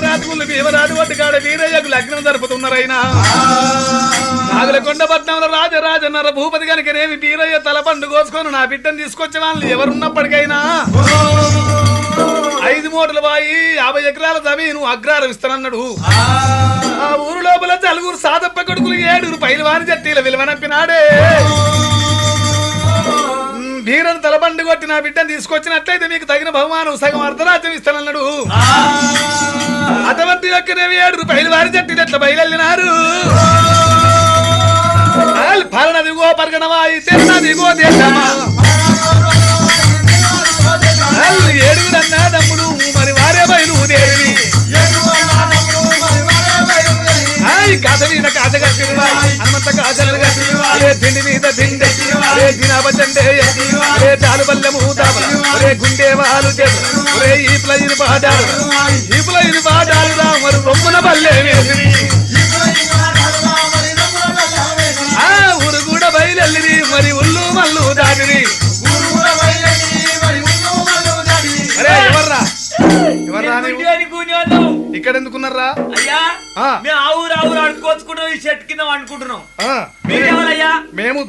భీమరాజులు భీమరాజు వద్ద కాడ వీరయ్యకు లగ్నం జరుపుతున్నారైనా నాగులకొండపట్నంలో రాజరాజన్నర భూపతి కనుకనేమి వీరయ్య తలపండు కోసుకొని నా బిడ్డను తీసుకొచ్చే వాళ్ళు ఎవరున్నప్పటికైనా 5 మూటల బాయి 50 ఎకరాల జమీను అగ్రారం ఇస్తానన్నాడు. ఆ ఊరు లోపల చలుగురు సాదప్ప కొడుకులు 7 పైలవాని జట్టీల విలువనంపినాడే. వీరను తలబండి కొట్టి నా బిడ్డను తీసుకొచ్చినట్లయితే మీకు తగిన బహుమానం సగం అర్ధరాజ్యం ఇస్తానన్నాడు. అటువంటి యొక్కనేవి 7 పైలవాని జట్టీలు ఎట్లా బయలునారు. పాలనదిగో పరగణవాయి తెన్నదిగో దేశమా 7 అన్నదమ్ములు మరి వారే బయలుదేరి కాత మీద కాత కట్టి హనుమంత కాతలు కట్టి తిండి మీద తిండి దినాబచ్చండే చాలు బల్లెము గుండె వాళ్ళు ఈ ప్లైన్ పాడాలు మరి రొమ్మున బల్లె ఊరు కూడా బయలుదేరి మరి ఉల్లు మల్లు దాటిరి. ఇక్కడ ఎందుకున్నారా అయ్యా? ఆవురు అడుకోచుకుంటాం ఈ చెట్టు కింద అనుకుంటున్నాం. మేము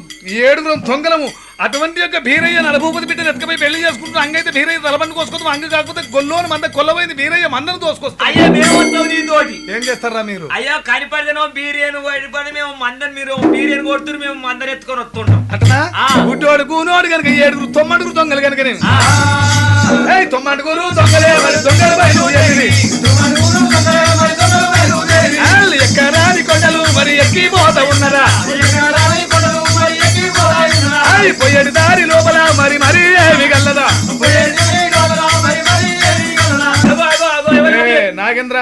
7 దొంగలము. అటువంటి యొక్క భీరయ్య నలభూపతి బిడ్డ ఎత్తుకపోయి పెళ్లి చేసుకుంటున్నాం. అంగైతే భీరయ్య తలబండి కోసుకుంటాం. అంగ కాకపోతే గొల్లోని మంద కొల్లబోయింది భీరయ్య మందను తోసుకొస్తాం. అయ్యా మేము వస్తాం నీతోటి. ఏం చేస్తారా మీరు? అయ్యా కనిపడితేనో బీరియను పడి మేము మందని మీరు బీరియను కొడుతున్నారు, మేము మందని ఎత్తుకొని వస్తుంటాం. అట్లా గుడ్డోడు కూనోడు కనుక 7 9 దొంగలు కనుక నేను 9 దొంగలే మరి దొంగలు బయలుదేరి ఎక్కరాని కొండలు మరి ఎక్కిపోతా ఉన్నరా. పోయేడు దారి లోపల మరి మరి ఏమి గల్లదా. నాగేంద్ర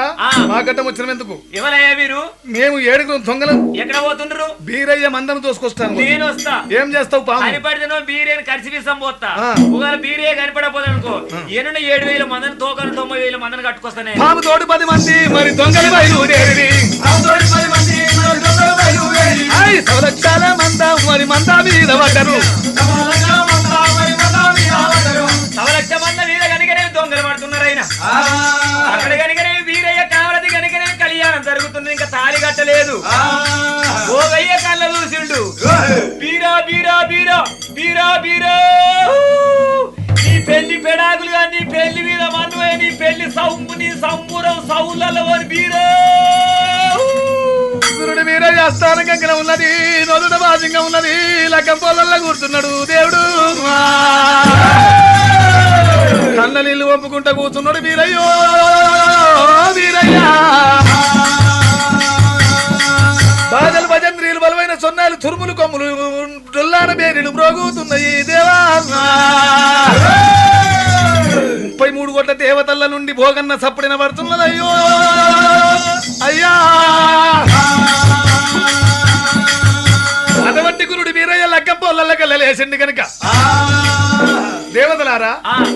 మా గడ్డం వచ్చిన ఎందుకు? ఎవరయ్యా మీరు? మేము 7 దొంగలు. ఎక్కడ పోతుండ్రు? బీరయ్య మందను తోసుకొస్తాను. నేను వస్తా. ఏం చేస్తావు? కనిపడితే బీరియని కరిసి విసం పోతా. ఒకవేళ బీరియే కనిపడపోతే అనుకో ఎన్నున్న 7,000 మందిని తోకలు 90,000 మందిని కట్టుకొస్తానే. పాము తోడు 10 మంది మరి దొంగలు బయలుదేరి సవలక్షాల మంద మరి మంద మీద పడ్డరు. సవలక్ష మంద మీద కనుకనే దొంగలు పడుతున్నారైనా. అక్కడ కనుకనే వీరయ్య కావలది కనుకనే కళ్యాణం జరుగుతుంది. ఇంకా తాళి కట్టలేదు. ఓవయ్య కళ్ళ చూసిండు. బీరా బీరా బీరా బీరా బీరా నీ పెళ్లి పెడాకులుగా నీ పెళ్లి మీద మన్నువే నీ పెళ్లి సౌంపు నీ సంపూరం సౌలలో బీరా గురుడు వీరయ్య స్థానంగా ఉన్నది. నొదుట బాజంగా ఉన్నది. లగ్గం పొలంలో కూర్చున్నాడు దేవుడు. కళ్ళ నీళ్లు వంపుకుంటా కూర్చున్నాడు వీరయ్యో వీరయ్య. బాజలు భజంద్రీలు బలమైన సొన్నాలు తురుములు కొమ్ములు డొల్లాన బేరీలు మ్రోగుతున్నాయి దేవా. 33 కోట్ల దేవతల నుండి భోగన్న సప్పుడిన పడుతున్నది. అయ్యో అయ్యా. అటువంటి గురుడు వీరయ్య లగ్గం పొల్లకెళ్ళలేసింది కనుక దేవతలారా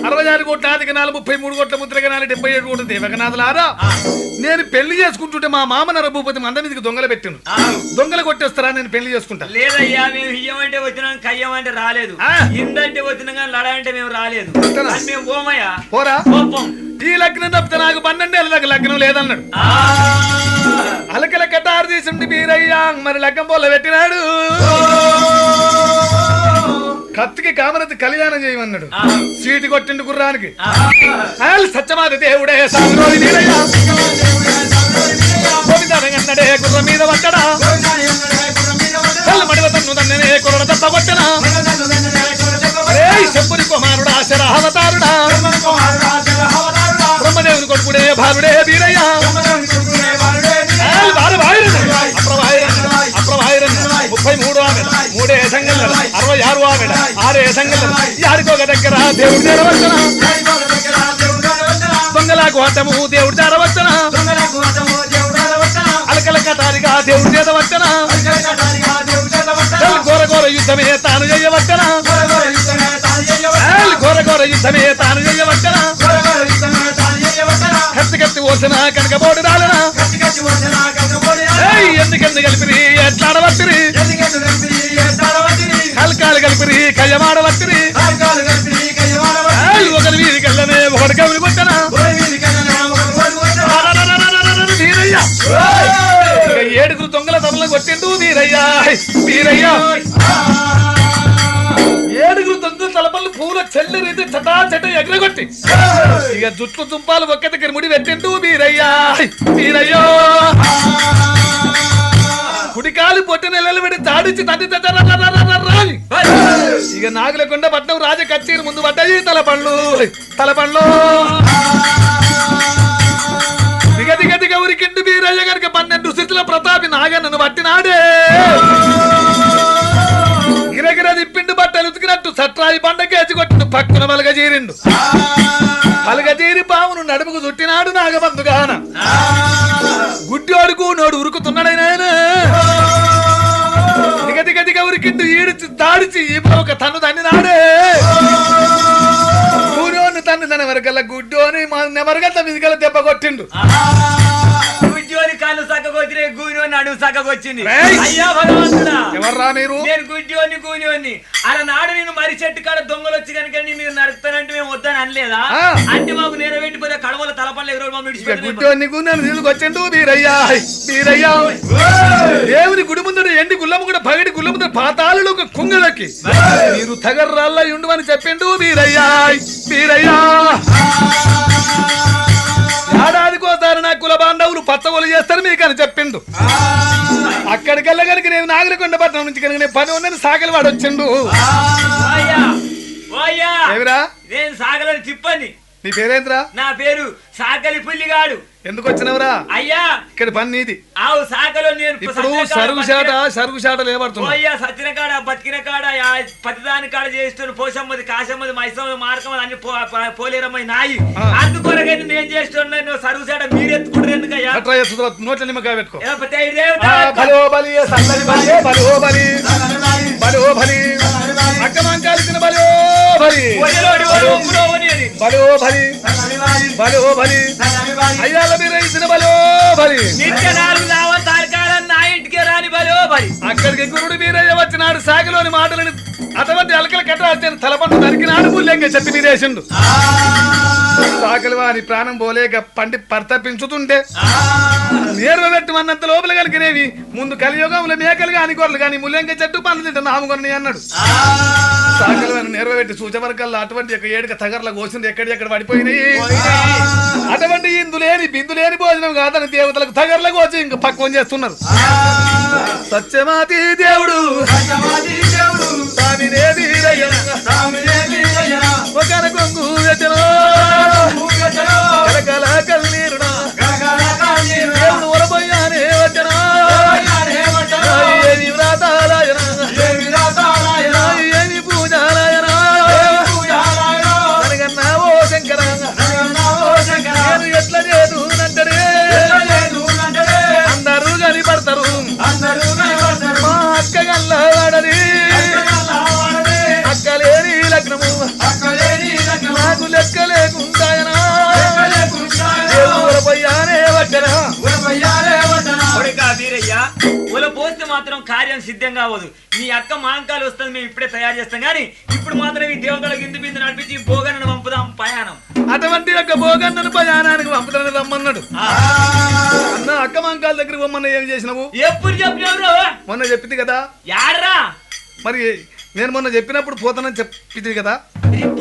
66 కోట్ల ఆదిగనాలు 33 కోట్ల ముద్రగనాలు 77 కోట్ల దేవగనాథులారా నేను పెళ్లి చేసుకుంటుంటే మా మామ నరభూపతి మంద మీదకి దొంగలు పెట్టాను. దొంగలు కొట్టేస్తారా? నేను పెళ్లి చేసుకుంటా. లేదయ్యా మేము ఇయ్యమంటే వచ్చినాం కయ్యమంటే రాలేదు. ఇందంటే వచ్చినా కానీ లడ అంటే మేము రాలేదు. మేము పోమయ్యా పోరా. ఈ లగ్నం తప్పితే నాకు 12 ఏళ్ళకి లగ్నం లేదన్నాడు. అలకల కటారు తీసుండి వీరయ్యా మరి లగ్గం పోల పెట్టినాడు. కత్తికి కామరతి కళ్యాణం చేయమన్నాడు. సీటి కొట్టిండు గుర్రానికి. సత్యమాది దేవుడే సాగురోడి వీరయ్య గోవిందన్నడే గుర్రం మీద పట్టడా మడివ తన్ను తన్ననే కొరడ తప్ప కొట్టనా శంపుని కుమారుడా శరావతారుడా బ్రహ్మదేవుని కొడుకుడే భారుడే వీరయ్య అప్రభాయిరన్ 33 ఆమెడ 3 సంగళ్ళ 66 ఆమెడ 6 సంగళ్ళ యాడికొక దగ్గర దేవుడు చేరవచ్చన దొంగలకు అడ్డము దేవుడు చేరవచ్చన అలకల కటారిగా దేవుడు చేరవచ్చన ఘోర ఘోర యుద్ధమే తాను చేయవచ్చన ఘోర ఘోర యుద్ధమే తాను చేయవచ్చన కత్తి కత్తి ఓసిన కనకబోడు రాలనా ఎందుకెందు కలిపిరి ఎట్లాడవచ్చిరి కలకాలు కలిపిరి కయ్యమాడవచ్చిరి ఒకరి వీధి కళ్ళనే ఒకటి కవిని కొట్టనా తలపండ్ల కొట్టిండు వీరయ్య వీరయ్య ఏడుగురు తొందర తలపండ్లు పూల చెల్లి రీతి చటా చట ఎగరగొట్టి ఇక జుట్టు తుంపాలు ఒక్క దగ్గర ముడి పెట్టిండు వీరయ్య వీరయ్యో కుడికాలు పొట్టి నెలలు పెట్టి తాడిచ్చి తండ్రి ఇక నాగులకొండ పట్నం రాజ కచ్చేరి ముందు పడ్డాయి తలపండ్లు దిగ ఉరికిండు వీరయ్య గనుక 12 స్థితుల ప్రతాపి నాగన్నను పట్టినాడే గిరగిర తిప్పిండు బట్టలు ఉతికినట్టు సట్రాయి పండకేసి కొట్టిండు పక్కన పలగజీరి పావును నడుముకు చుట్టినాడు నాగబంధుగాన గుడ్డి అడుగు నోడు ఉరుకుతున్నాడైనా దిగ ఉరికిండు ఈడిచి తాడిచి ఒక తన్ను తన్నినాడే కూనోని తన్ను తన వరకల్లా గుడ్డోని నెమరగల్ల మిదిగల దెబ్బ కొట్టిండు గుడ్డోని కాళ్ళు సక్కకొచ్చిన గూనోని అడుగు సక్కకొచ్చింది అయ్యా భగవంతుడా ఎవర్రా మీరు నేను గుడ్డోని గూనోని అలా నాడు నేను మరి చెట్టు కాడ దొంగలు వచ్చి కనుక మీరు నరుకుతానంటే మేము వద్దని అనలేదా అంటే మాకు నెరవేటిపోతే కడవల తలపండ్లు ఎగురు గుడ్డోని గూనోని తీసుకొచ్చిండు వీరయ్య దేవుని గుడి ముందర ఎండి గుల్లమ్మ కూడా పగడి గుల్ల ముందర పాతాళలో ఒక కుంగలకి మీరు తగర్రాళ్ళ ఉండు అని చెప్పిండు వీరయ్య ఏడాదికోసారి నా కుల బాంధవులు పచ్చగోలు చేస్తారు మీకు అని చెప్పిండు అక్కడికెళ్ళ కనుక నేను నాగరికొండ పట్టణం నుంచి కనుక నేను పని ఉన్నది సాగలి వాడు వచ్చిండు ఏమిరా నేను సాగలని తిప్పని నీ పేరేంద్రా నా పేరు సాకలి పుల్లిగాడు ఎందుకు వచ్చినవరా అయ్యా ఇక్కడ పని నీది ఆవు సాకలో నేను ఇప్పుడు సరుగు శాట లేబడుతున్నా అయ్యా సత్తిన కాడ బతికిన కాడ పతిదాని కాడ చేస్తున్న పోసమ్మది కాశమ్మది మైసమ్మది మార్కమ్మది అన్ని పోలేరమ్మది నాయి అందుకొరకైతే నేను చేస్తున్నా నువ్వు సరుగు శాట మీరు ఎత్తుకుంటారు ఎందుకయ్యా నోట్ల నిమ్మకాయ పెట్టుకో అక్కమాంకాల్సిన అయ్యాల మీరు ఇచ్చిన అక్కడికి గురుడు వీరయ్య వచ్చినాడు సాగిలోని మాటలని అటువంటి అలకల కట్టాల్సిన తలపండు నరికినాడు మూల్యంగా చెప్పి మీరేసిండు సాగలు వారి ప్రాణం పోలేక పండి పరితపించుతుంటే నేర్వబెట్టమన్నంత లోపల కలిగినేవి ముందు కలియుగంలో మేకలు కాని గొర్రెలు కానీ ముల్యంగా చెట్టు పనులు తింటా నామగొని అన్నాడు సాగలు వారిని నేర్వబెట్టి సూచవరకల్లా అటువంటి ఏడుక తగర్ల కోసింది ఎక్కడెక్కడ పడిపోయినాయి అటువంటి ఇందులేని బిందులేని భోజనం కాదని దేవతలకు తగర్ల కోసి ఇంకా పక్వం చేస్తున్నారు సత్యమాతి దేవుడు ఒక కొంగు కలకల కన్నీరునా దేవుడు వరపోయానే వచ్చనా ఏమి వ్రాతారాయన ఏమి పూజారాయన అనగన్నా ఓ శంకర నేను ఎట్లా చేదునంటే అందరూ కనిపడతారు మా అక్క గల్ల వాడది అక్కలేని లగ్నము నాకు లెక్క లేకుంటాయనా పోస్తే మాత్రం కార్యం సిద్ధంగా అవ్వదు మీ అక్క మాంకాలు వస్తుంది మేము ఇప్పుడే తయారు చేస్తాం కానీ ఇప్పుడు మాత్రం ఈ దేవతలకు ఇందు బిందు నడిపించి భోగన్నను పంపుదాం ప్రయాణం అటువంటి యొక్క భోగన్నను ప్రయాణానికి పంపుతాను రమ్మన్నాడు అన్న అక్క మాంకాల దగ్గర పొమ్మన్న ఏం చేసినావు ఎప్పుడు చెప్పినవరు మొన్న చెప్పింది కదా యాడరా మరి నేను మొన్న చెప్పినప్పుడు పోతానని చెప్పింది కదా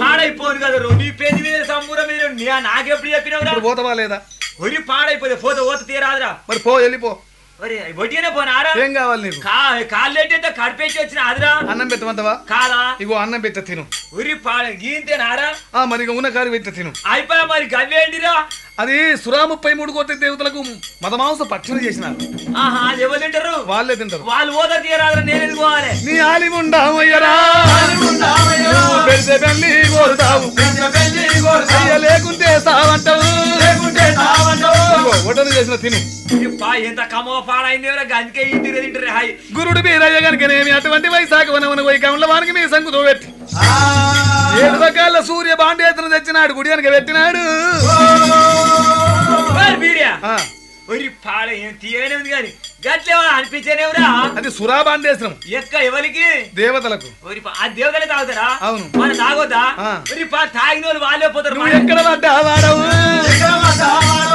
పాడైపోను కదా నీ పేరు మీద సంబూరం మీద నాకెప్పుడు చెప్పినవరా పోతావా లేదా ఒరి పాడైపోతే పోతే ఓత తీరాదురా మరి వెళ్ళిపో వడ్డీనే పోనారా ఏం కావాలి నీకు కాళ్ళు ఎట్టి కడిపేసి వచ్చిన ఆదిరా అన్నం పెట్టమంటావా కాదా ఇగో అన్నం పెట్ట తిను ఉరి గీంతేనారా మరి ఉన్న కారు పెట్ట తిను అయిపోయా మరి గవ్వేండిరా అది సురా 33 కోట్ల దేవతలకు మదమాంస పక్షులు చేసినారు ఎవరు తింటారు వాళ్ళే తింటారు వాళ్ళు ఓద తీరాదురా నేను ఎందుకోవాలి నీ ఆలిముండామయ్యరా పెడితే పెళ్లి కోరుతావు లేకుంటే సావంటావు ఒటను చేసిన తిను ఎంత కమో పాడైంది అందుకే ఈ తీరు తింటారు హాయ్ గురుడు వీరయ్య గనుకనేమి అటువంటి వైశాఖ వనవన వైకంలో వానికి మీ సంగుతో పెట్టి 7 రకాల సూర్య బాండేతను తెచ్చినాడు గుడి వెనక పెట్టినాడు ఒరి పాడ ఏం తీయనే ఉంది కానీ గట్లేవా అనిపించేనేవరా అది సురా బాండేశ్వరం ఎవరికి దేవతలకు ఆ దేవతలే తాగుతారా అవును మన తాగొద్దా ఒరి తాగిన వాళ్ళు వాళ్ళే పోతారు నువ్వు ఎక్కడ పడ్డా వాడవు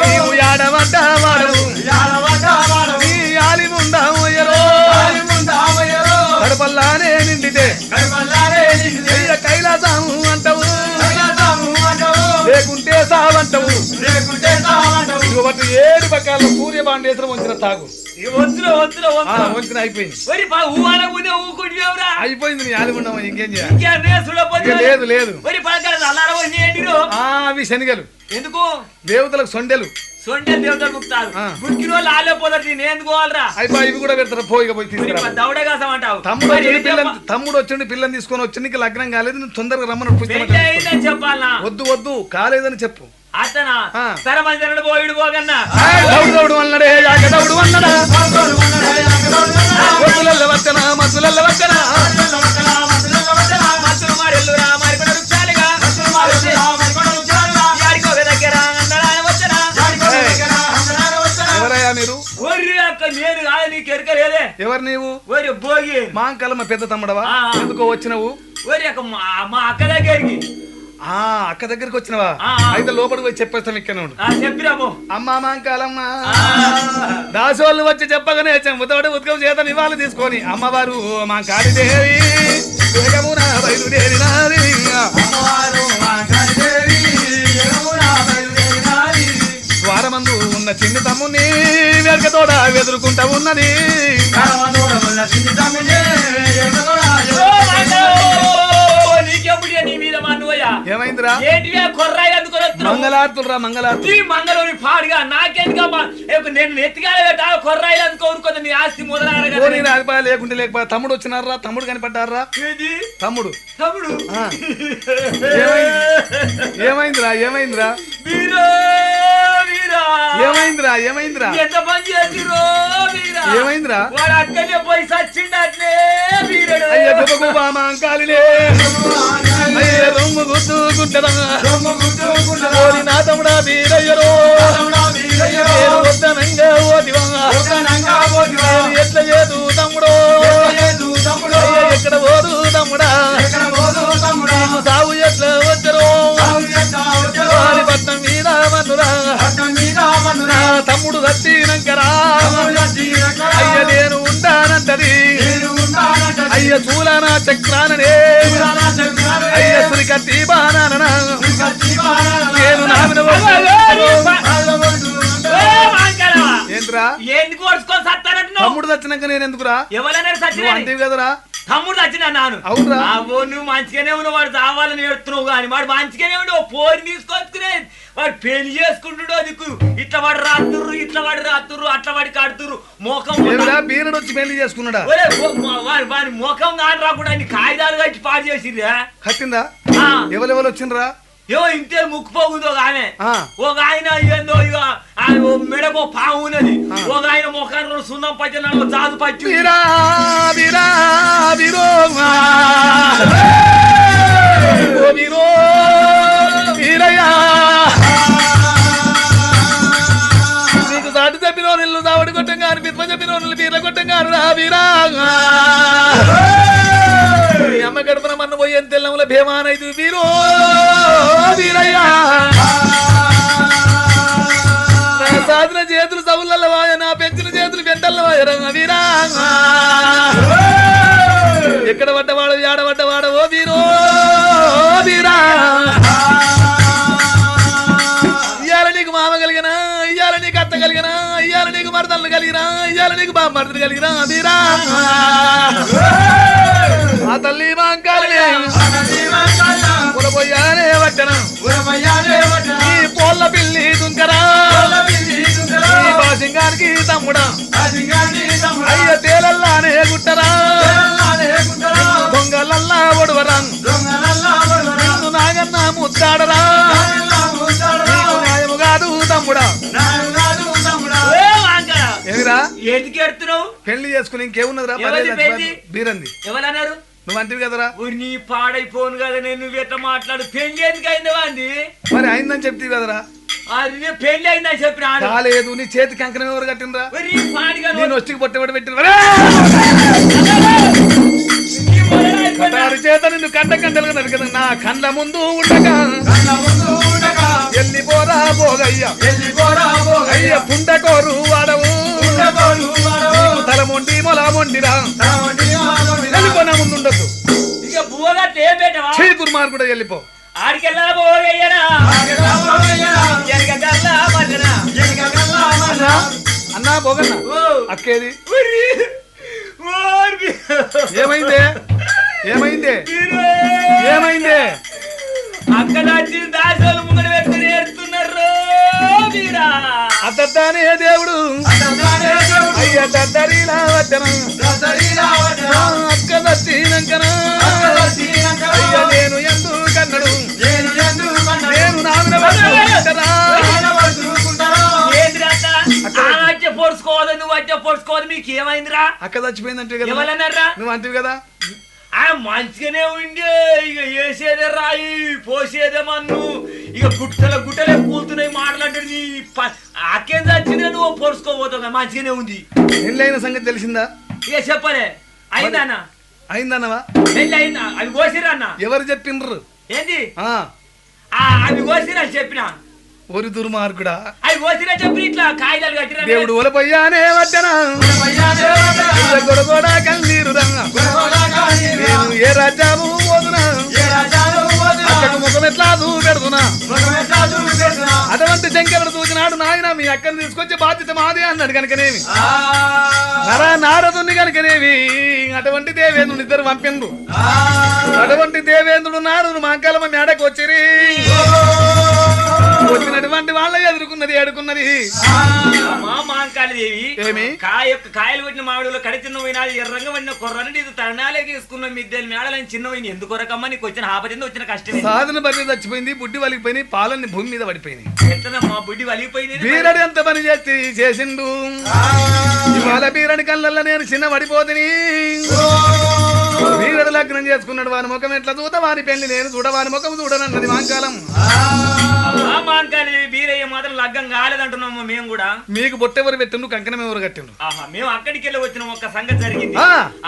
నీవు యాడబడ్డా వాడవు నీ ఆలిముండావు ఎరో చావంటావు ఇదిగో బట్టి 7 పక్కల సూర్య బాండేశ్వరం వంచిన తాగు వంచిన అయిపోయింది అయిపోయింది నీ ఆలిగుండం ఇంకేం చేయాలి లేదు లేదు అవి శనిగలు ఎందుకు దేవతలకు సొండెలు సొంటే దేవతలు ముక్తారు గుడికిలో లాలేపోతారు నేను ఎందుకు పోవాలరా అయిపోయి ఇవి కూడా పెడతారు పోయిగా పోయి తీసుకురా దౌడగాసం అంటావు తమ్ముడు వచ్చిండు పిల్లని తీసుకొని వచ్చి నీకు లగ్నం కాలేదు నువ్వు తొందరగా రమ్మని చెప్పాలనా వద్దు కాలేదని చెప్పు అతనా సరే మంచి పోయిడు పోగన్నా దౌడు అన్నాడే దౌడు అన్నాడా వచ్చనా మత్తులల్ల వచ్చనా మత్తులు మారెల్లురా మారిపోయిన వృక్షాలుగా ఎవరయ్యా మీరు నేను కాదు నీకు ఎరకలేదే ఎవరు నీవు భోగి మా అంకలమ్మ పెద్ద తమ్ముడవా ఎందుకో వచ్చినవు మా అక్క దగ్గరికి అక్క దగ్గరికి వచ్చినవా అయితే లోపలికి పోయి చెప్పేస్తాం ఇక్కడ చెప్పిరాము అమ్మా మా అంకాలమ్మ దాసోళ్ళు వచ్చి చెప్పగానే చెంబుతోటి ఉద్గం చేత నివాళి తీసుకొని అమ్మవారు మా కాళీదేవి వేగమున బయలుదేరినాది ద్వారమందు ఉన్న చిన్ని తమ్ముని వెనకతోడ ఎదుర్కొంటా ఉన్నది ఏమైందిరా మంగళార్తులు రా మంగళార్తులు మంగళూరి పాడుగా నాకెందుకమ్మా నేను నెత్తిగా కొర్రాయిలు అందుకోరుకోదు నీ ఆస్తి మొదలైన లేకుంటే లేకపోతే తమ్ముడు వచ్చినారా తమ్ముడు కనిపడ్డారా తమ్ముడు తమ్ముడు ఏమైందిరా ఏమైందిరా ఏమైందిరా ఏమైందిరా ఎంత పని చేసిరో ఏమైందిరా వాడు అక్కడే పోయి సచ్చిండే అయ్య గుబగుబా మా అంకాలిలే అయ్య రొమ్ము గుద్దుకుంటదా ఓరి నా తమ్ముడా వీరయ్యరో వద్దనంగా ఓదివా ఎట్లా చేదు తమ్ముడో ఎక్కడ పోదు తమ్ముడా సాగు ఎట్లా వచ్చరో వారి పట్నం మీద మన్నురా తమ్ముడు దచ్చినంకరా అయ్య నేను ఉంటానంటది అయ్య చూలనా చక్రాననే అయ్య సురి కత్తి బాణాననా నేను నామిన ఏంద్రా ఎందుకు ఓడ్చుకొని సత్తానంటు తమ్ముడు దచ్చినాక నేను ఎందుకురా ఎవరైనా సచ్చిన అంతేవి కదరా తమ్ముడు వచ్చినా నాను అవునరా నువ్వు మంచిగానే ఉన్నావు వాడు కావాలని ఏడుతున్నావు కానీ వాడు మంచిగానే ఉండి ఓ పోరి తీసుకొచ్చుకునే వాడు పెళ్లి చేసుకుంటుడో దిక్కు ఇట్లా వాడు రాత్తుర్రు అట్లా వాడి కడుతుర్రు మోకం బీరుడు వచ్చి పెళ్లి చేసుకున్నాడా వాడి మోకం కాని రాకుండా కాగితాలు కట్టి పాడు చేసిర్రా కట్టిందా ఎవరెవరు వచ్చిండ్రా ఏవో ఇంతే ముక్కుపోగుంది ఒక ఆమె ఒక ఆయన ఏందో ఇక మెడకో పాము ఉన్నది ఒక ఆయన మొఖాన్ని సున్నం పట్టిన జాదు పట్టి నీకు సాటి చెప్పిన ఇల్లు దావడి కొట్టం గాని పిత్మ చెప్పిన బీర్ల కొట్టం గాను రా వీరా అమ్మ గడపన మన్న పోయి ఎంత తెల్లముల భీమానైదు వీరో వీరయ్యా నా సాధన చేతులు సవులవాయ నా పెంచిన చేతులు పెంటల్లవాయ వీరా ఎక్కడ పడ్డవాడు ఏడబడ్డవాడు ఓ వీరో వీరా ఇయ్యాల నీకు మామ కలిగినా ఇయ్యాల నీకు అత్త కలిగినా ఇయ్యాల నీకు మరదళ్ళు కలిగినా ఇయ్యాల నీకు బామ్మర్దలు కలిగినా వీరా ఆ తల్లి మా అంకాలనే ఉరబోయానే వట్టన ఈ పోళ్ళ పిల్లి దుంకరా ఈ బాసింగానికి తమ్ముడా అయ్య తేలల్లానే గుట్టరా దొంగలల్లా ఒడవరా నిన్ను నాగన్న ముద్దాడరా నీకు న్యాయము కాదు తమ్ముడా ఏమిరా ఎందుకు ఎడుతున్నావు పెళ్లి చేసుకుని ఇంకేమున్నదిరా బీరంది ఎవరన్నారు నువ్వు అంటివి కదరా నీ పాడైపోను కదా నేను ఎట్లా మాట్లాడు పెళ్లి ఎందుకు అయిందా అంది మరి అయిందని చెప్తీవి కదరా అది పెళ్లి అయిందని చెప్పిన కాలేదు నీ చేతికి కంకణం ఎవరు కట్టినరా నేను వచ్చి పొట్టబడి పెట్టిన చేత నిన్ను కంట కంటలుగా నరికదు నా కండ్ల ముందు ఉండగా ఎల్లిపోరా పోగయ్యా అయ్య పుండకోరు వాడవు తల మొండి మొల మొండిరా వెళ్ళిపో నా ముందు ఉండొద్దు ఇక బువ్వగా దుర్మార్గుడు వెళ్ళిపో ఆడికెళ్ళా పోగయ్యనా ఎనకల్లా మల్లనా అన్నా అన్నా పోగన్నా అక్కేది ఏమైందే ఏమైందే ఏమైందే అక్కడ వచ్చిన దాసోలు ముంగడ పెట్టుకుని ఏడుతున్నారు వీరా అద్దనే దేవుడు అయ్య దద్దరిలా వద్దన అక్క దచ్చినంకనా అయ్య నేను ఎందు కన్నడు నేను నామిన వచ్చే పొడుచుకోవాలి నువ్వు వచ్చే పొడుచుకోవాలి మీకు ఏమైందిరా అక్క చచ్చిపోయిందంటే కదా ఎవరన్నారా నువ్వు అంటివి కదా ఆ మంచిగానే ఉండే ఇక వేసేదే రాయి పోసేదే మన్ను ఇక గుట్టలే కూలుతున్నాయి మాటలంటే నీ అక్కేం చచ్చిందే నువ్వు పొడుచుకోబోతావు మంచిగానే ఉంది పెళ్ళైన సంగతి తెలిసిందా ఇక చెప్పలే అయిందన్న అయిందన్నవా పెళ్ళి అయిందా అవి కోసిరా అన్న ఎవరు చెప్పిండ్రు ఏంది అవి కోసిరా చెప్పిన ఒరి దుర్మార్గుడా అవి కోసిరా చెప్పి ఇట్లా కాగితాలు కట్టిరా దేవుడు ఒలపయ్యానే వద్దనా గొడగొడ కన్నీరు నేను ఏ రాజ్యాము పోదునా అక్కకు ముఖం ఎట్లా పెడుతున్నా అటువంటి శంకరుడు చూసినాడు నాయన మీ అక్కని తీసుకొచ్చే బాధ్యత మాది అన్నాడు కనుకనేమి నారదుని కనుకనేమి అటువంటి దేవేంద్రుని ఇద్దరు పంపిండ్రు అటువంటి దేవేంద్రుడు నారదుడు మాంకాలమ్మ మేడకు వచ్చిరి వచ్చినటువంటి వాళ్ళ ఎదుర్కొన్నది ఏడుకున్నది మాంకాళదేవి ఏమి కాయలు పెట్టిన మామిడిలో కడిచిన్న పోయినాది ఎర్రంగా పడిన కొర్రని ఇది తరణాలే తీసుకున్న మిద్దెలు మేడలని చిన్న పోయింది ఎందుకు రకమ్మా నీకు వచ్చిన ఆపతింది వచ్చిన కష్టమే సాధన బట్టి చచ్చిపోయింది బుడ్డి వలిగిపోయినాయి పాలన్నీ భూమి మీద పడిపోయినాయి ఎట్లనమ్మా బుడ్డి వలిగిపోయింది బీరడు ఎంత పని చేసిండు ఇవాళ బీరడి కళ్ళల్లో నేను చిన్న పడిపోతుని బీరడు లగ్నం చేసుకున్నాడు వాని ముఖం ఎట్లా చూత వాని పెళ్లి నేను చూడ వాని ముఖం చూడనన్నది మాంకాలం మాంకాళదేవి బీరయ్య మాత్రం లగ్గం కాలేదంటున్నాము మేము కూడా మీకు బొట్టెవరు పెట్టిండు కంకణం ఎవరు కట్టిండు మేము అక్కడికి వెళ్ళి వచ్చిన ఒక సంగతి జరిగింది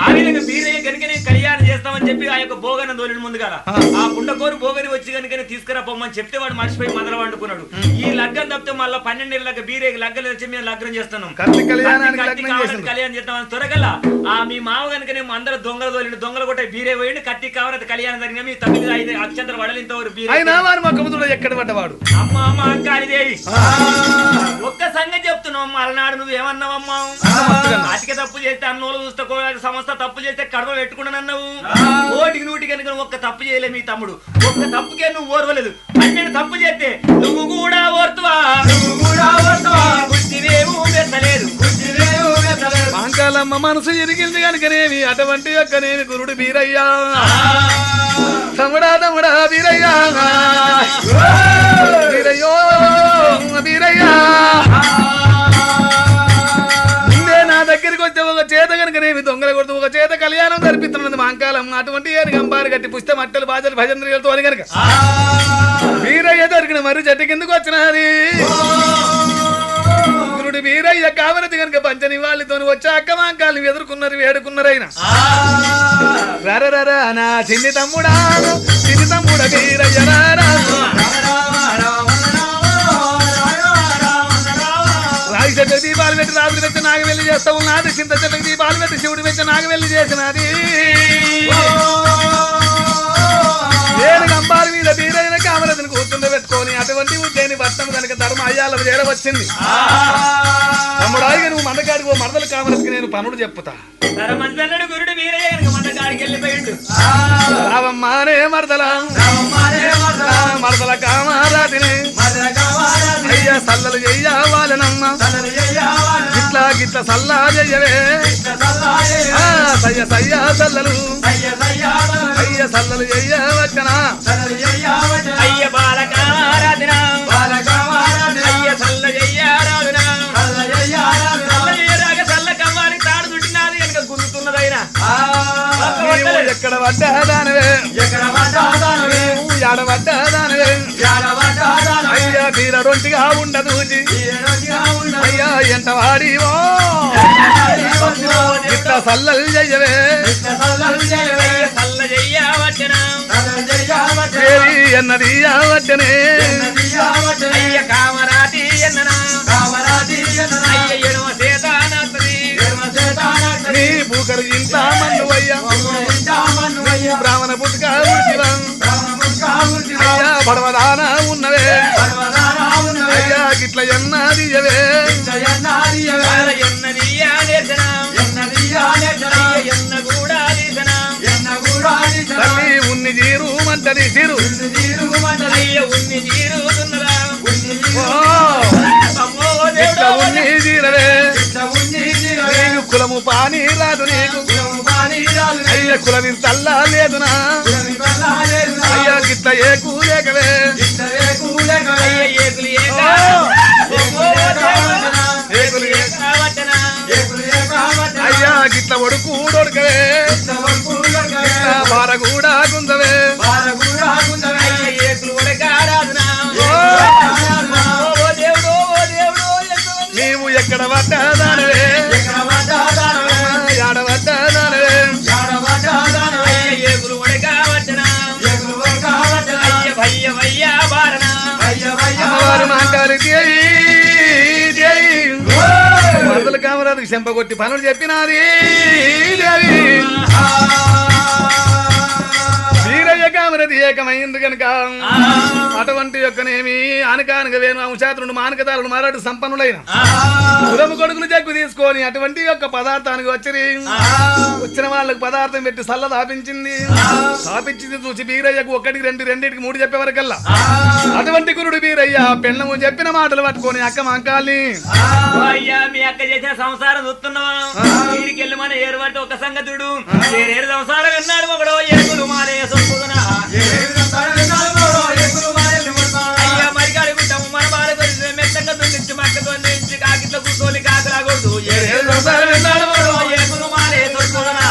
ఆ విధంగా బీరయ్య కనుకనే కళ్యాణం చేస్తామని చెప్పి ఆ యొక్క భోగన దోలిన ముందుగా ఆ పుండకోరు భోగని వచ్చి కనుకనే తీసుకురా పొమ్మని చెప్తే వాడు మర్చిపోయి మొదలు వండుకున్నాడు ఈ లగ్గం తప్పితే మళ్ళీ 12 ఏళ్ళకి బీరయ్య లగ్గం వచ్చి మేము లగ్నం చేస్తున్నాం కళ్యాణం చేస్తామని త్వరగల మీ మామ కనుకనే అందరూ దొంగలు దోలిండు దొంగలు కొట్టే బీరే పోయిండు కత్తి కావాలి కళ్యాణం జరిగిన మీ 9 అక్షంతలు వడలింతవరకు బీరే ఎక్కడ పడ్డవాడు అమ్మా కాళీదేవి ఒక్క సంగతి చెప్తున్నావు మలనాడు నువ్వేమన్నావమ్మా అతిక తప్పు చేస్తే అన్నోళ్ళు చూస్తే సంస్థ తప్పు చేస్తే కడవ పెట్టుకున్నానన్నావు ఓటికి నూటికి కనుక ఒక్క తప్పు చేయలే మీ తమ్ముడు ఒక్క తప్పుకే నువ్వు ఓర్వలేదు 12 తప్పు చేస్తే నువ్వు కూడా ఓర్తువా బుద్ధివేమూ మెత్తలేదు మాంకాలమ్మ మనసు ఎరిగింది కనుకనేమి అటువంటి యొక్కనేమి గురుడు బీరయ్యా తమ్ముడా బీరయ్యా బీరయ్యో బీరయ్యా ముందే నా దగ్గరికి వచ్చే ఒక చేత కనుకనేమి దొంగల కొడుతూ ఒక చేత కళ్యాణం జరిపిస్తున్నది మాంకాలమ్మ అటువంటి ఏను గంబారు కట్టి పుష్ట మట్టలు బాజలు భజంత్రికలతో అని కనుక బీరయ్య దొరికిన మరి చెట్టు కిందకు వచ్చినది గురుడు బీరయ్య కావలది కనుక పంచని వాళ్ళతో వచ్చి అక్క మాంకాలను ఎదుర్కొన్నారు వేడుకున్నారైనా రర నా చిన్ని తమ్ముడా బీరయ్య రాగి చెట్టు దీపాలు పెట్టి రాత్రి పెట్టి నాకు వెళ్ళి చేస్తా ఉన్నది చింత చెట్టుకి దీపాలు పెట్టి శివుడు పెట్టి నాకు వెళ్ళి చేసినది నేను గంబాల మీద బీరయ్య కామరతిని కూర్చుండ పెట్టుకొని అటువంటి ఉద్యోని భర్తం కనుక ధర్మ అయ్యాల చేరవచ్చింది తమ్ముడాయిగా నువ్వు మందకాడికి మరదలు కామరతికి నేను పనులు చెప్పుతా గురుడు బీరయ్య మందకాడికి వెళ్ళిపోయిండు రావమ్మానే మరదల కామారాతిని అయ్యా సల్లలు చెయ్యవాలనమ్మ గిట్ల సల్లా చెయ్యవే సయ్య సల్లలు అయ్య సల్లలు చెయ్యవచ్చనా అయ్య బాలకారాధన అయ్య సల్ల చెయ్యారాధన సల్ల కవ్వాలి తాడు చుట్టినది కనుక గుర్తున్నదైనా ఎక్కడ పడ్డాదానవే ఎడబడ్డాదానవే అయ్యా తీర రొంటిగా ఉండదు అయ్యా ఎంత వాడివో ఇట్లా సల్లలు చెయ్యవే సల్ల చెయ్యవచ్చనా ఎన్నది వచ్చనే అయ్య కామరాతి ఎన్ననా అయ్య ఎడమ సేతానత్రి నీ పూకరు ఇంత మన్ను అయ్యా బ్రాహ్మణ పుట్టుక అయ్యా పడవదానా ఉన్నవే అయ్యా గిట్ల ఎన్నదియవే తల్లి ఉన్ని జీరు మంటది జీరు ఇట్లా ఉన్ని జీరవే నీకు కులము పాని రాదు నీకు అయ్య కులమి తల్లా లేదునా అయ్యా గిట్ల ఏకు లేకవే అయ్యా గిట్ల ఒడుకు డొడకవే బార కూడా గుందవే నీవు ఎక్కడ పడ్డాదానవే ఆడ పడ్డాదానవే అమ్మవారు మాంటారు మరదల కామరాజుకి చెంపగొట్టి పనులు చెప్పినాది దేవి వీరయ్య కామరది ఏకమైంది కనుక అటువంటి యొక్కనేమి ఆనకానక వేణు అంశాత్రుడు మానకతారుడు మారాడు సంపన్నులైన కులము కొడుకులు జగ్గు తీసుకొని అటువంటి యొక్క పదార్థానికి వచ్చిన వాళ్ళకి పదార్థం పెట్టి సల్ల తాపించింది తాపించింది చూసి బీరయ్యకు ఒకటికి రెండింటికి మూడు చెప్పేవరకల్లా అటువంటి గురుడు బీరయ్య పెళ్ళము చెప్పిన మాటలు పట్టుకొని అక్క మాంకాల్ని అయ్యా మీ అక్క చేసిన సంసారం చూస్తున్నావా వీడికి వెళ్ళి మన ఏర్పాటు ఒక సంగతుడు ఏరేరు సంసారం విన్నాడు ఒకడో ఏకులు మారే సొప్పుదునా అయ్యా మరిగాడి గుట్టము మన బాల గురించి మెత్తంగా దున్నించి మక్కతో నుంచి కాకిట్లో కూర్చోని కాకరాకూడదు ఏరేరు సంసారం విన్నాడు ఒకడో ఏకులు మారే సొప్పుదునా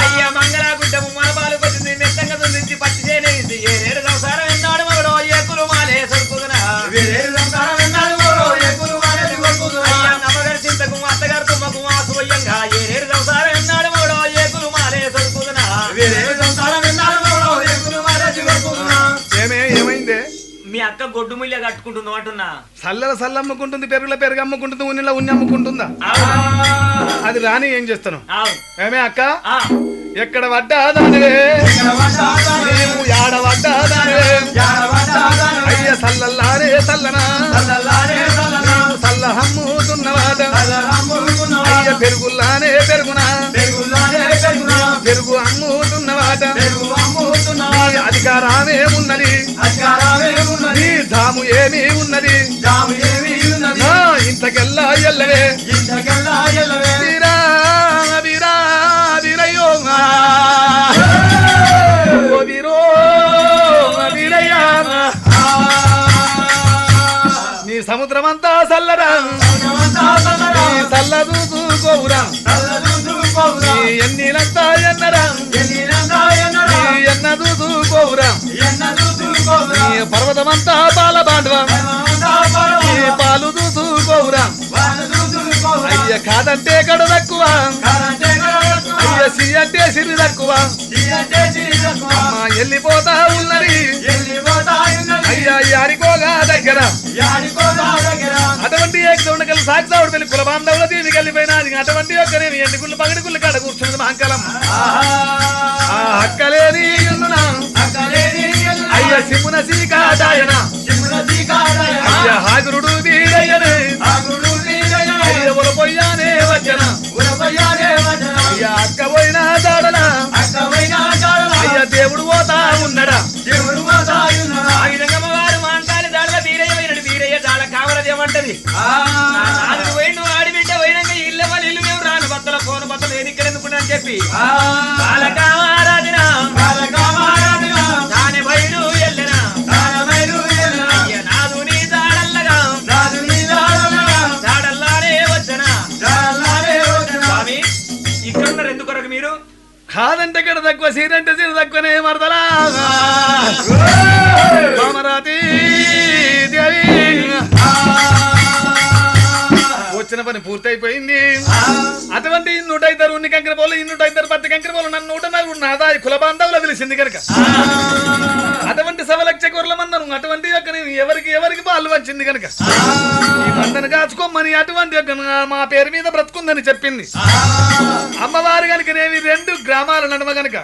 అయ్యా మంగళ గుట్టము మన బాల గురించి మెత్తంగా దున్నించి పచ్చి చేయనేది ఏరేరు సంసారం విన్నాడు ఒకడో ఏకులు మారే సొప్పుదునా అత్తగారు తుమ్మకు ఆసువయ్యంగా ఏరేరు సంసారం విన్నాడు మూడో ఏకులు మారే సరుకుదునా ఏమైందే మీ అక్క గొడ్డు ముల్య కట్టుకుంటుందో అంటున్నా సల్ల అమ్ముకుంటుంది పెరుగుల పెరుగు అమ్ముకుంటుంది ఉన్నిలా ఉన్ని అమ్ముకుంటుందా అది రాని ఏం చేస్తాను ఏమే అక్క ఎక్కడ పడ్డాదానివే నీవు యాడ పడ్డాదానివే అయ్య సల్లల్లారే సల్లనా సల్ల అమ్ముతున్నవాద అయ్య పెరుగుల్లానే పెరుగునా పెరుగు అమ్ముతున్నవాద అధికారమే ఉన్నది నీ ధాము ఏమి ఉన్నది ఇంతకెల్లా ఎల్లవే వీరా వీరా వీరయ్యో వీరో వీరయ్యా నీ సముద్రమంతా సల్లరా సల్ల చూసుకోవురా ఎన్నిలంతా ఎన్నరా ఎన్న చూసుకోవురా పర్వతమంతా పాల బాండవ పాలు చూసుకోవురా అయ్య కాదంటే కడ తక్కువ అయ్య సి అంటే సిరి తక్కువ వెళ్ళిపోతా ఉన్నది అయ్యా యాడికోగా దగ్గర అటువంటి ఉండగల సాక్షావుడు వెళ్ళి కుల బాంధవుల దీనికి వెళ్ళిపోయినా అటువంటి యొక్క నేను ఎండుకుళ్ళు పగడికుళ్ళు కాడ కూర్చున్నది మాంకలం అక్కలేని అయ్య సిమున సీకాదాయన అయ్య హాగురుడు వీరయ్యనే అయ్య ఉలపోయ్యానే వచ్చన అయ్య అక్క పోయినా దాడలా అయ్య దేవుడు పోతా ఉన్నడా వారు మాంటాలి దాడల వీరయ్య వైనడు వీరయ్య దాడ కావలదేమంటది పోయిన ఆడిబిడ్డ పోయినాక ఇల్లు వాళ్ళు ఇల్లు మేము రాను బత్తల ఫోన్ బత్తలు ఏది ఇక్కడ ఎందుకు అని చెప్పి దాని బయలు ఎల్లెనా అయ్య నాదు నీ దాడల్లగా దాడల్లానే వచ్చనా స్వామి ఇక్కడ ఉన్నారు ఎందుకొరకు మీరు కాదంటే ఇక్కడ తక్కువ సీరంటే సీర తక్కువనే మరదలా కామరాతి దేవి వచ్చిన పని పూర్తయిపోయింది అటువంటి 105 ఉన్ని కంకర పోలు 105 పత్తి కంకర పోలు నన్ను 104 నాదా కుల బాంధవులు తెలిసింది కనుక అటువంటి సవలక్ష కూరల మందను అటువంటి యొక్క ఎవరికి పాలు వచ్చింది కనుక ఈ మందను కాచుకోమని అటువంటి యొక్క మా పేరు మీద బ్రతుకుందని చెప్పింది అమ్మవారు కనుకనేవి 2 గ్రామాల నడుమ గనక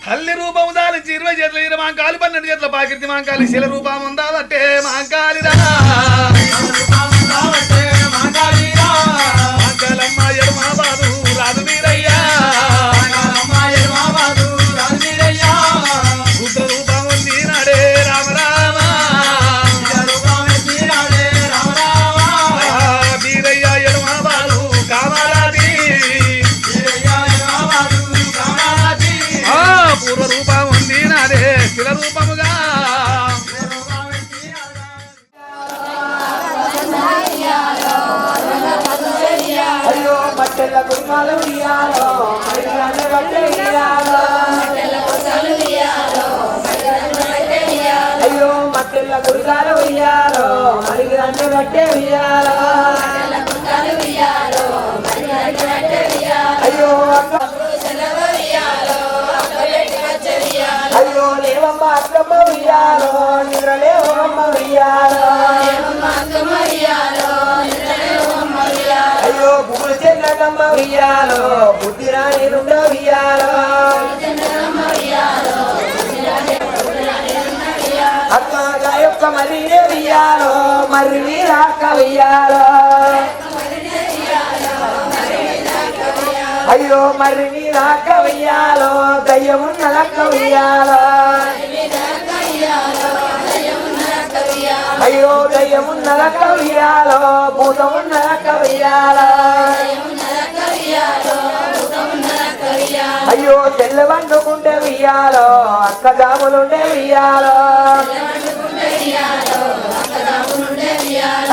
తల్లి రూపం దాల్చి 20 చేతుల 20 మాంకాలు 12 చేతుల పాకిర్తి మాంకాలి శిల రూపం ఉందాలంటే మాంకాలిరా మాంకాలమ్మ ఎడమాబాదు రాదు వీరయ్యా రుద్ర రూపం ఉంది నాడే రామ రామ వీరయ్య ఎడమాబాదు కామరాజీ పూర్వ రూపం ఉంది నాదే శిల రూపముగా అయ్యో మట్టెల కుర్మాలు ఇయ్యాలో మరిగానే బట్టే ఇయ్యాలో అయ్యో మట్టెల కుర్గాలు ఇయ్యాలో మరిగానే బట్టే ఇయ్యాలో అయ్యో అయ్యో లేవమ్మ అక్కమ్మ ఇయ్యాలో నిద్ర లేవమ్మ ఇయ్యాలో అయ్యో బుగులు చెల్లకమ్మ ఇయ్యాలో బుద్ధి రాని నుండో ఇయ్యాలో అక్క గాయొక్క మరి ఇయ్యాలో మరి రాక ఇయ్యాలో అయ్యో మరి రాక ఇయ్యాలో దయ్యమున్న లక్క ఇయ్యాలో అయ్యో దయ్యమున్న లక్క ఇయ్యాలో భూతమున్న లక్క ఇయ్యాలో అయ్యో తెల్ల వండుకుంటే ఇయ్యాలో అక్క దాములుండే ఇయ్యాలో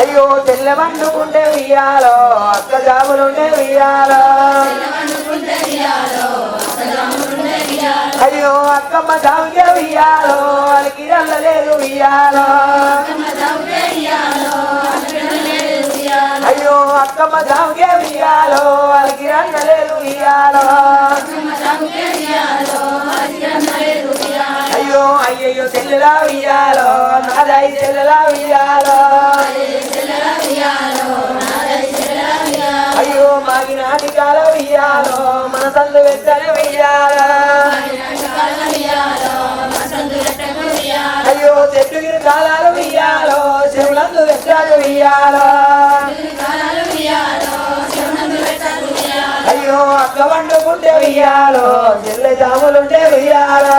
అయ్యో తెల్ల వండుకుంటే ఇయ్యాలో అక్క దాములుండే ఇయ్యాలో అయ్యో అక్కమ్మ దాముకే ఇయ్యాలో అలికి రల్లలేదు ఇయ్యాలో అయ్యో అక్కమ్మ దాముకే ఇయ్యాలో అలికి రల్లలేదు ఇయ్యాలో అయ్యో అయ్యయ్యో తెల్లలా ఇయ్యాలో నాదాయి తెల్లలా ఇయ్యాలో అయ్యో మాగినాటి కాలం ఇయ్యాలో మన సందు వెచ్చని వెయ్యాలో అయ్యో చెట్టుగిరి కాలాలు ఇయ్యాలో చెవులందు వెచ్చాలు ఇయ్యాలో అయ్యో అక్క వండుకుంటే వెయ్యాలో చెల్ల జాములుంటే వెయ్యాలో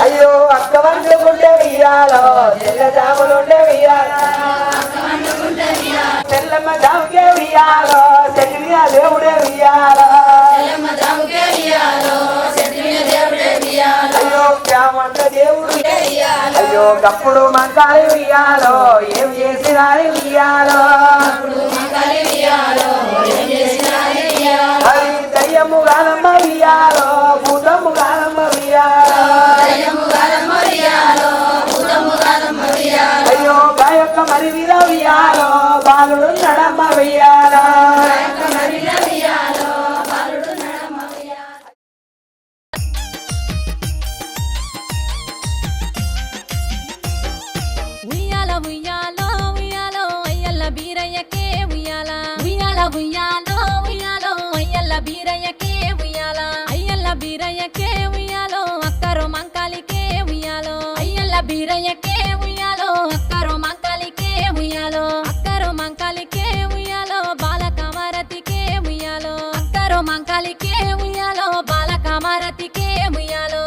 అయ్యో అక్క వండుకుంటే వెయ్యాలో చెల్ల జాములుంటే వెయ్యాలో తెల్లమ్మ జాముకే వెయ్యాలో చెట్టుగా దేవుడే వెయ్యాలో అయ్యో గ్రామంత దేవుడు అయ్యో గప్పుడు మంకాలి వెయ్యాలో ఏం చేసినా వెయ్యాలో అది దయ్యము గాలమ్మ వెయ్యాలో భూతము గాలమ్మ వెయ్యాలో అయ్యో గాయొక్క మరి మీద వెయ్యాలో బాలుడు నడమ్మ వెయ్యాలో ఉయ్యాల ఉయ్యాలో ఉయ్యాలో అయ్యల్ల బీరయ్యకే ఉయ్యాల ఉయ్యాల ఉయ్యాలో ఉయ్యాలో అయ్యల్ల బీరయ్యకే ఉయ్యాల అయ్యల్ల బీరయ్యకే ఉయ్యాలో అక్కరో మంకాలికే ఉయ్యాలో అయ్యల్ల బీరయ్యకే ఉయ్యాలో అక్కరో మంకాలికే ఉయ్యాలో అక్కరో మంకాలికే ఉయ్యాలో బాలకామారతికే ఉయ్యాలో అక్కరో మంకాలికే ఉయ్యాలో బాలకామారతికే ఉయ్యాలో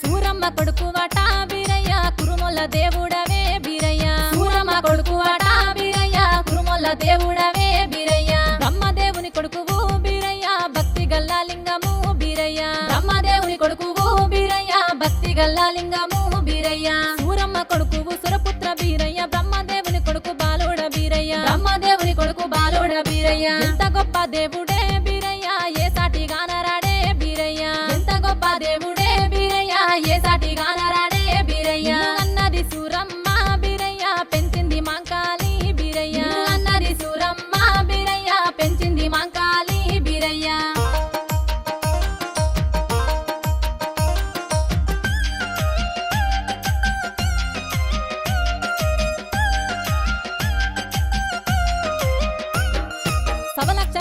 సూరమ్మ కొడుకు వాట బీరయ్య కురుమొల్ల దేవుడవే బీరయ్య సూరమ్మ కొడుకు వాట బీరయ్య కురుమొల్ల దేవుడవే బీరయ్య బ్రహ్మదేవుని కొడుకువు బీరయ్య భక్తి గల్లా లింగము బీరయ్య బ్రహ్మదేవుని కొడుకువు బీరయ్య భక్తి గల్లా లింగము బీరయ్య సూరమ్మ కొడుకువు సురపుత్ర బీరయ్య బ్రహ్మదేవుని కొడుకు బాలుడ బీరయ్య బ్రహ్మదేవుని కొడుకు బాలుడ బీరయ్య ఎంత గొప్ప దేవుడే బీరయ్య ఏ సాటి గానరాడే బీరయ్య ఎంత గొప్ప దేవుడే బీరయ్య ఏ సాటి గానరాడే బీరయ్య అన్నది సూరమ్మ బీరయ్య పెంచింది మాంకాలి బీరయ్య అన్నది సూరమ్మ బీరయ్య పెంచింది మాంకాలి బీరయ్య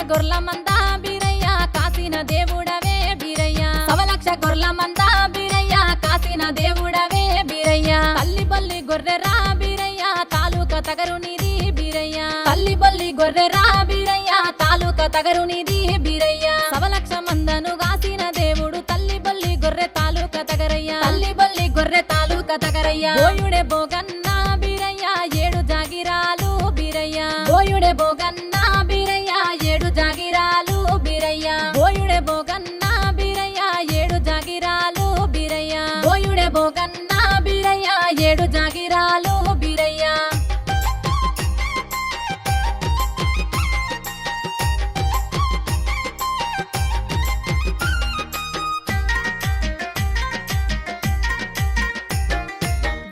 గొర్ల మంద బీరయ్య కాసిన దేవుడవే బీరయ్య సవలక్ష గొర్ల మంద బీరయ్య కాసిన దేవుడవే బీరయ్య తల్లి బల్లి గొర్రెరా బీరయ్య తాలూక తగరు నిధి బీరయ్య తల్లి బల్లి గొర్రెరా బీరయ్య తాలూక తగరు నిధి బీరయ్య సవలక్ష మందను గాసిన దేవుడు తల్లి బల్లి గొర్రె తాలూక తగరయ్య తల్లి బల్లి గొర్రె తాలూక తగరయ్య బోయుడే బోగన్న బీరయ్య ఏడు జాగిరాలు బీరయ్య బోయుడే బోగన్న బీరయ్య ఏడు జాగిరాలు బీరయ్య బోయుడే బోగన్న బీరయ్య ఏడు జాగిరాలు బీరయ్య బోయుడే బోగన్న బీరయ్య ఏడు జాగిరాలు బీరయ్య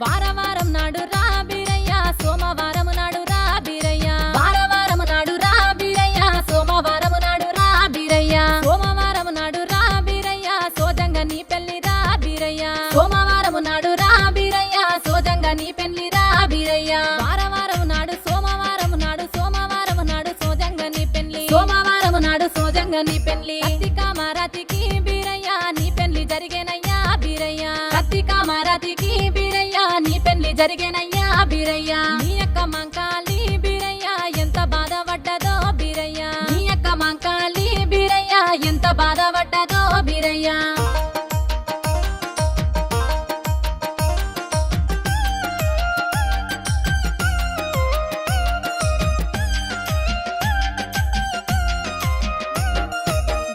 వారవారం నాడు రా బీరయ్య సోమవారం నాడు రా బీరయ్య వారవారం నాడు రా బీరయ్య సోమవారం నాడు రా బీరయ్య సోమవారం నాడు రా బీరయ్య సోజంగా నీ పెళ్లి రా బీరయ్య సోమవారం నాడు రా బీరయ్య సోజంగా నీ పెళ్లి రా బీరయ్య వారవారం నాడు సోమవారం నాడు సోమవారం నాడు సోజంగా నీ పెళ్లి సోమవారం నాడు సోజంగా నీ పెళ్లి కత్తిక మారాతికి బీరయ్య నీ పెళ్లి జరిగేనయ్యా బీరయ్య కత్తిక మారాతికి బీరయ్య నీ పెళ్లి జరిగేనయ్యా బీరయ్య నీ యొక్క మంకాలి బీరయ్య ఎంత బాధపడ్డదో బీరయ్య నీ యొక్క మంకాలి బీరయ్య ఎంత బాధపడ్డదో బీరయ్య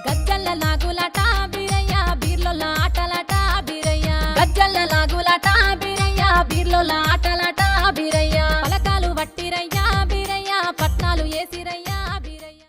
గజ్జల్ల లాగులట బీరయ్య బీర్లోల ఆటలట బీరయ్య గజ్జల్ల లాగులట బీరయ్య బీర్లోల ఆటలట